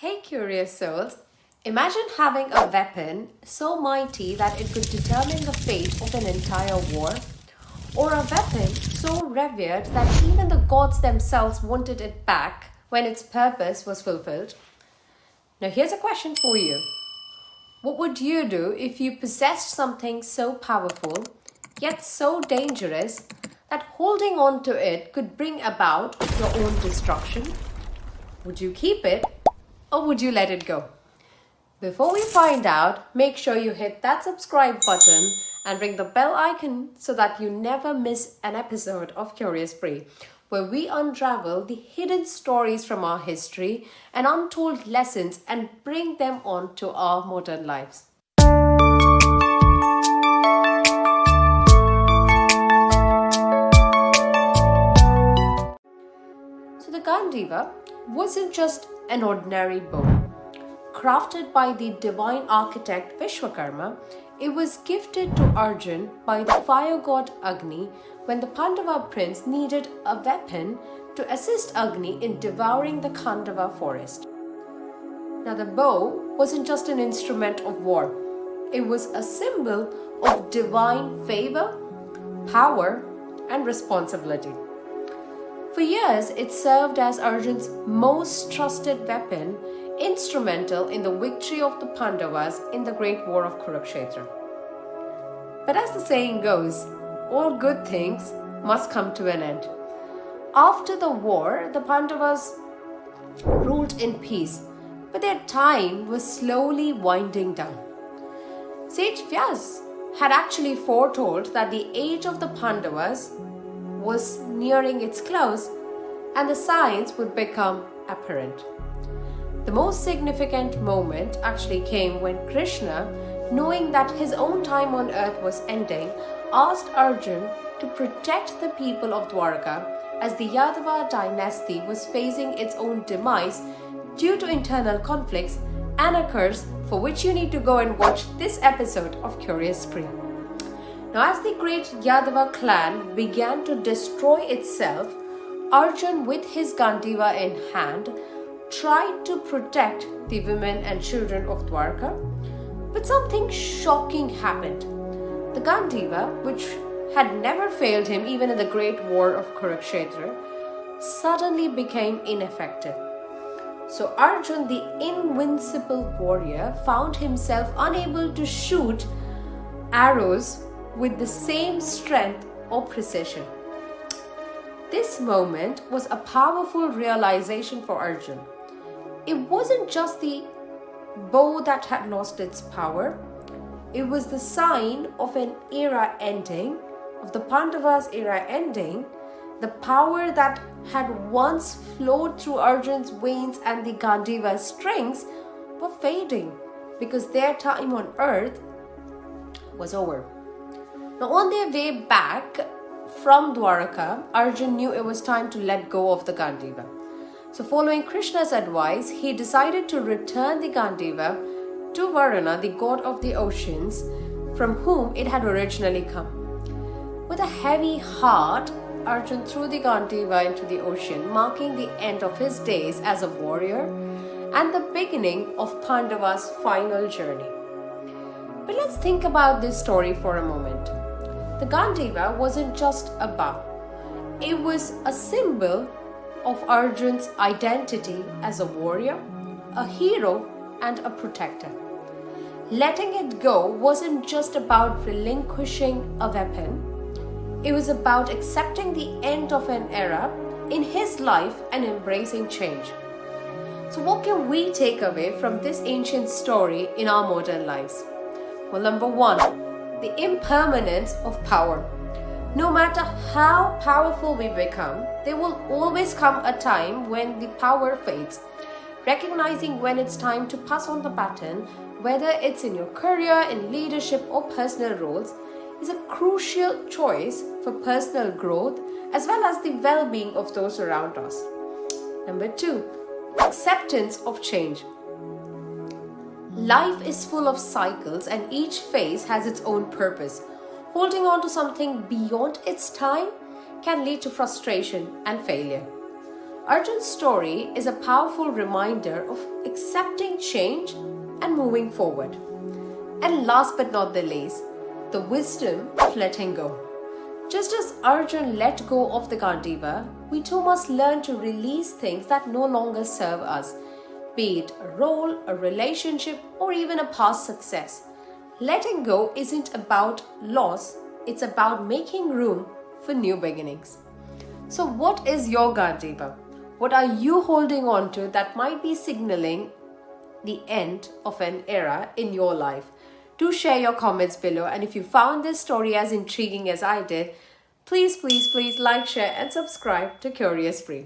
Hey, curious souls. Imagine having a weapon so mighty that it could determine the fate of an entire war, or a weapon so revered that even the gods themselves wanted it back when its purpose was fulfilled. Now, here's a question for you. What would you do if you possessed something so powerful, yet so dangerous, that holding on to it could bring about your own destruction? Would you keep it, or would you let it go? Before we find out, make sure you hit that subscribe button and ring the bell icon so that you never miss an episode of Curious Spree, where we unravel the hidden stories from our history and untold lessons and bring them on to our modern lives. So the Gandeev wasn't just an ordinary bow. Crafted by the divine architect Vishwakarma, it was gifted to Arjun by the fire god Agni when the Pandava prince needed a weapon to assist Agni in devouring the Khandava forest. Now, the bow wasn't just an instrument of war, it was a symbol of divine favor, power, and responsibility. For years, it served as Arjun's most trusted weapon, instrumental in the victory of the Pandavas in the Great War of Kurukshetra. But as the saying goes, all good things must come to an end. After the war, the Pandavas ruled in peace, but their time was slowly winding down. Sage Vyas had actually foretold that the age of the Pandavas was nearing its close and the signs would become apparent. The most significant moment actually came when Krishna, knowing that his own time on earth was ending, asked Arjun to protect the people of Dwarka as the Yadava dynasty was facing its own demise due to internal conflicts and a curse, for which you need to go and watch this episode of Curious Spree. Now, as the great Yadava clan began to destroy itself, Arjun, with his Gandeev in hand, tried to protect the women and children of Dwarka. But something shocking happened. The Gandeev, which had never failed him even in the Great War of Kurukshetra, suddenly became ineffective. So Arjun, the invincible warrior, found himself unable to shoot arrows with the same strength or precision. This moment was a powerful realization for Arjun. It wasn't just the bow that had lost its power, it was the sign of an era ending, of the Pandavas' era ending. The power that had once flowed through Arjun's veins and the Gandeeva's strings were fading because their time on earth was over. Now, on their way back from Dwarka, Arjun knew it was time to let go of the Gandeev. So, following Krishna's advice, he decided to return the Gandeev to Varuna, the god of the oceans, from whom it had originally come. With a heavy heart, Arjun threw the Gandeev into the ocean, marking the end of his days as a warrior and the beginning of Pandava's final journey. But let's think about this story for a moment. The Gandeev wasn't just a bow. It was a symbol of Arjun's identity as a warrior, a hero, and a protector. Letting it go wasn't just about relinquishing a weapon. It was about accepting the end of an era in his life and embracing change. So what can we take away from this ancient story in our modern lives? Well, number one, the impermanence of power. No matter how powerful we become, there will always come a time when the power fades. Recognizing when it's time to pass on the baton, whether it's in your career, in leadership, or personal roles, is a crucial choice for personal growth as well as the well-being of those around us. Number two, acceptance of change. Life is full of cycles and each phase has its own purpose. Holding on to something beyond its time can lead to frustration and failure. Arjun's story is a powerful reminder of accepting change and moving forward. And last but not the least, the wisdom of letting go. Just as Arjun let go of the Gandeeva, we too must learn to release things that no longer serve us, be it a role, a relationship, or even a past success. Letting go isn't about loss, it's about making room for new beginnings. So, what is your Gandeeva? What are you holding on to that might be signaling the end of an era in your life? Do share your comments below, and if you found this story as intriguing as I did, please like, share and subscribe to Curious Free.